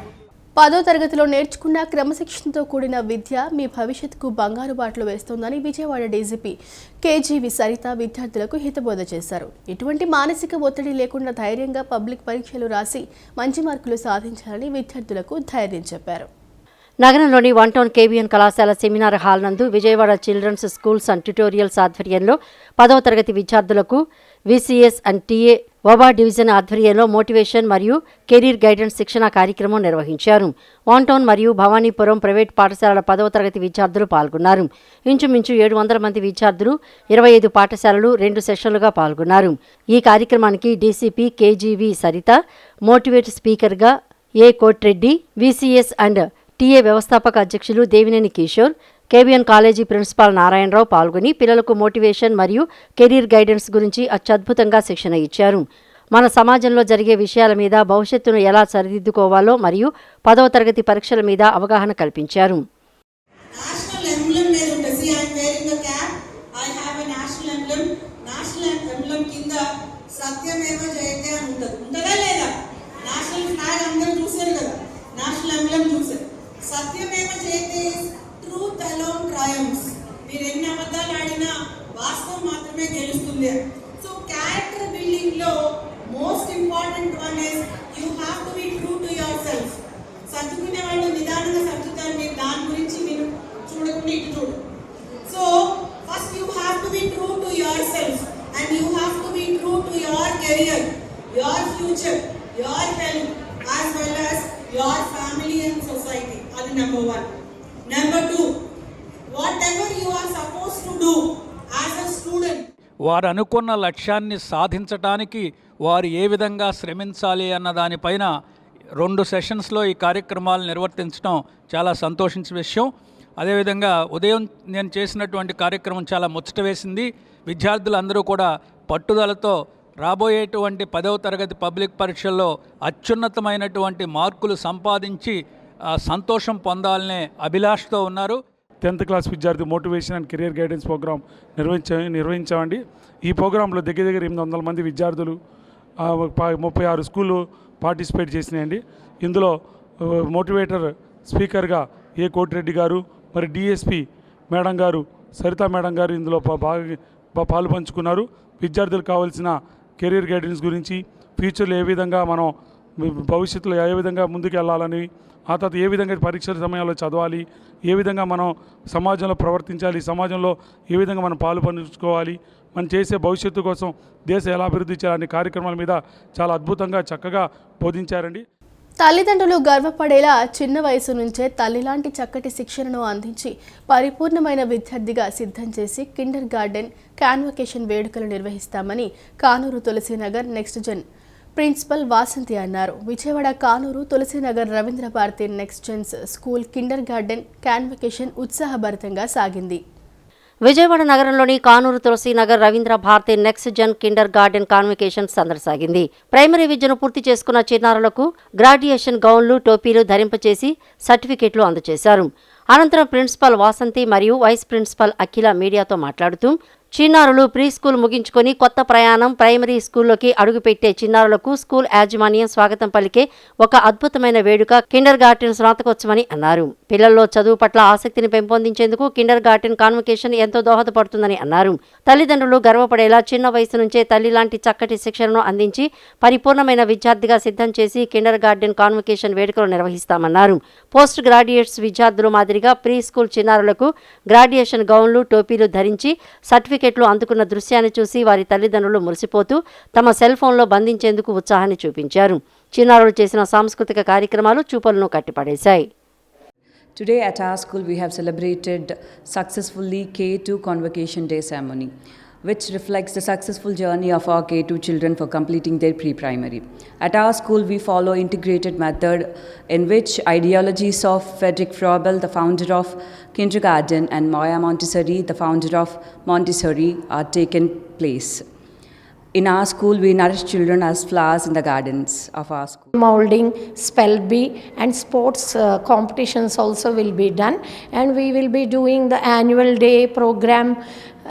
10వ తరగతిలో నేర్చుకున్న క్రమశిక్షణతో కూడిన విద్య మీ భవిష్యత్తుకు బంగారు బాటలు వేస్తోందని విజయవాడ డీజీపీ కేజీవి సరిత విద్యార్థులకు హితబోధ చేశారు. ఎటువంటి మానసిక ఒత్తిడి లేకుండా ధైర్యంగా పబ్లిక్ పరీక్షలు రాసి మంచి మార్కులు సాధించాలని విద్యార్థులకు ధైర్యం చెప్పారు.
నగరంలోని 1 టౌన్ కేబీఎన్ కళాశాల సెమినార్ హాల్ నందు Vijayawada children's schools and tutorials ఆధ్వర్యంలో 10వ తరగతి విద్యార్థులకు విసిఎస్ అండ్ టీఏ ఓబా డివిజన్ ఆధ్వర్యంలో మోటివేషన్ మరియు కెరీర్ గైడెన్స్ శిక్షణ కార్యక్రమం నిర్వహించారు. 1 టౌన్ మరియు భవానీపురం ప్రైవేట్ పాఠశాలల 10వ తరగతి విద్యార్థులు పాల్గొన్నారు. ఇంచుమించు 700 మంది విద్యార్థులు 25 పాఠశాలలు 2 సెషన్లుగా పాల్గొన్నారు. ఈ కార్యక్రమానికి డీసీపీ కేజీవి సరిత మోటివేట్ స్పీకర్గా A Kotreddy, VCS and TA వ్యవస్థాపక అధ్యక్షులు Devineni Kishore, KBN college principal Narayanarao పాల్గొని పిల్లలకు మోటివేషన్ మరియు కెరీర్ గైడెన్స్ గురించి అత్యద్భుతంగా శిక్షణ ఇచ్చారు. మన సమాజంలో జరిగే విషయాల మీద, భవిష్యత్తును ఎలా సరిదిద్దుకోవాలో మరియు 10వ తరగతి పరీక్షల మీద అవగాహన కల్పించారు.
సత్యమేవ జయతే, ట్రూత్ అలోన్ ట్రయంఫ్స్. మీరు ఎన్ని అబద్ధాలు ఆడినా వాస్తవం మాత్రమే గెలుస్తుంది. సో క్యారెక్టర్ బిల్డింగ్ లో most important one is you have to be true to yourself. సర్దుకునే వాళ్ళు నిదానంగా సర్దుతారు, మీరు దాని గురించి మీరు చూడకుండా ఇటు చూడు. So first you have to be true to your self and you have to be true to your career, your future, your health as well as your family and society. That is number 1. Number 2, whatever you are supposed to do as a student.
వారు అనుకున్న లక్ష్యాన్ని సాధించడానికి వారు ఏ విధంగా శ్రమించాలి అన్న దానిపైన 2 సెషన్స్లో ఈ కార్యక్రమాలు నిర్వర్తించడం చాలా సంతోషించే విషయం. అదేవిధంగా ఉదయం నేను చేసినటువంటి కార్యక్రమం చాలా ముచ్చట వేసింది. విద్యార్థులందరూ కూడా పట్టుదలతో రాబోయేటువంటి 10వ తరగతి పబ్లిక్ పరీక్షల్లో అత్యున్నతమైనటువంటి మార్కులు సంపాదించి సంతోషం పొందాలనే అభిలాషతో ఉన్నారు.
10th క్లాస్ విద్యార్థి motivation and career guidance programme నిర్వహించామండి. ఈ ప్రోగ్రాంలో దగ్గర 800 మంది విద్యార్థులు 36 స్కూళ్ళు పార్టిసిపేట్ చేసినాయండి. ఇందులో మోటివేటర్ స్పీకర్గా ఏ కోటిరెడ్డి గారు, మరి డిఎస్పి మేడం గారు, సరిత మేడం గారు ఇందులో పాలు పంచుకున్నారు. విద్యార్థులకు కావాల్సిన కెరీర్ గైడెన్స్ గురించి, ఫ్యూచర్లో ఏ విధంగా మనం భవిష్యత్తులో ఏ విధంగా ముందుకు వెళ్ళాలని, ఆ తర్వాత ఏ విధంగా పరీక్షల సమయాల్లో చదవాలి, ఏ విధంగా మనం సమాజంలో ప్రవర్తించాలి, సమాజంలో ఏ విధంగా మనం పాలు పంచుకోవాలి, మనం చేసే భవిష్యత్తు కోసం దేశం ఎలా అభివృద్ధి చేయాలనే కార్యక్రమాల మీద చాలా అద్భుతంగా చక్కగా బోధించారండి.
తల్లిదండ్రులు గర్వపడేలా చిన్న వయసు నుంచే తల్లిలాంటి చక్కటి శిక్షణను అందించి పరిపూర్ణమైన విద్యార్థిగా సిద్ధం చేసి కిండర్ గార్డెన్ కాన్వకేషన్ వేడుకలు నిర్వహిస్తామని Kanuru Tulasinagar next gen principal Vasanthi అన్నారు. Vijayawada Kanuru Tulasinagar Ravindra Bharathi next gens school kindergarten convocation ఉత్సాహభరితంగా సాగింది.
విజయవాడ నగరంలోని Kanuru Tulasinagar Ravindra Bharathi next gen kindergarten convocation సందర్సాగింది. ప్రైమరీ విద్యను పూర్తి చేసుకున్న చిన్నారులకు గ్రాడ్యుయేషన్ గౌన్లు, టోపీలు ధరింపచేసి సర్టిఫికెట్లు అందజేశారు. అనంతరం ప్రిన్సిపల్ వాసంతి మరియు వైస్ ప్రిన్సిపల్ అఖిల మీడియాతో మాట్లాడుతూ చిన్నారులు ప్రీ స్కూల్ ముగించుకొని కొత్త ప్రయాణం ప్రైమరీ స్కూల్లోకి అడుగుపెట్టే చిన్నారులకు స్కూల్ యాజమాన్యం స్వాగతం పలికే ఒక అద్భుతమైన వేడుక కిండర్ గార్డెన్ స్నాతకోత్సవమని అన్నారు. పిల్లల్లో చదువు పట్ల ఆసక్తిని పెంపొందించేందుకు కిండర్ గార్డెన్ కాన్వకేషన్ ఎంతో దోహదపడుతుందని అన్నారు. తల్లిదండ్రులు గర్వపడేలా చిన్న వయసు నుంచే తల్లి లాంటి చక్కటి శిక్షణను అందించి పరిపూర్ణమైన విద్యార్థిగా సిద్ధం చేసి కిండర్ గార్డెన్ కాన్వకేషన్ వేడుకలు నిర్వహిస్తామన్నారు. పోస్ట్ గ్రాడ్యుయేట్స్ విద్యార్థులు మాదిరిగా ప్రీ స్కూల్ చిన్నారులకు గ్రాడ్యుయేషన్ గౌన్లు, టోపీలు ధరించి సర్టిఫికెట్లు అందుకున్న దృశ్యాన్ని చూసి వారి తల్లిదండ్రులు మురిసిపోతూ తమ సెల్ ఫోన్లో బంధించేందుకు ఉత్సాహాన్ని చూపించారు. చిన్నారులు చేసిన సాంస్కృతిక కార్యక్రమాలు చూపలను కట్టిపడేశాయి.
Today at our school we have celebrated successfully K2 Convocation Day ceremony. which reflects the successful journey of our K2 children for completing their pre-primary. At our school, we follow integrated method in which ideologies of Frederick Froebel, the founder of kindergarten, and Maya Montessori, the founder of Montessori, are taken place. In our school, we nourish children as flowers in the gardens of our school.
Molding, spell bee, and sports competitions also will be done, and we will be doing the annual day program,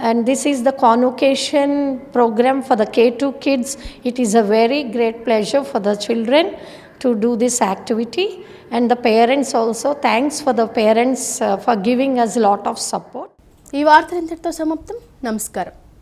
and this is the convocation program for the K2 kids. It is a very great pleasure for the children to do this activity, and the parents also. Thanks for the parents for giving us a lot of support.
ఈ వార్త ఇంతటితో సమాప్తం. నమస్కారం.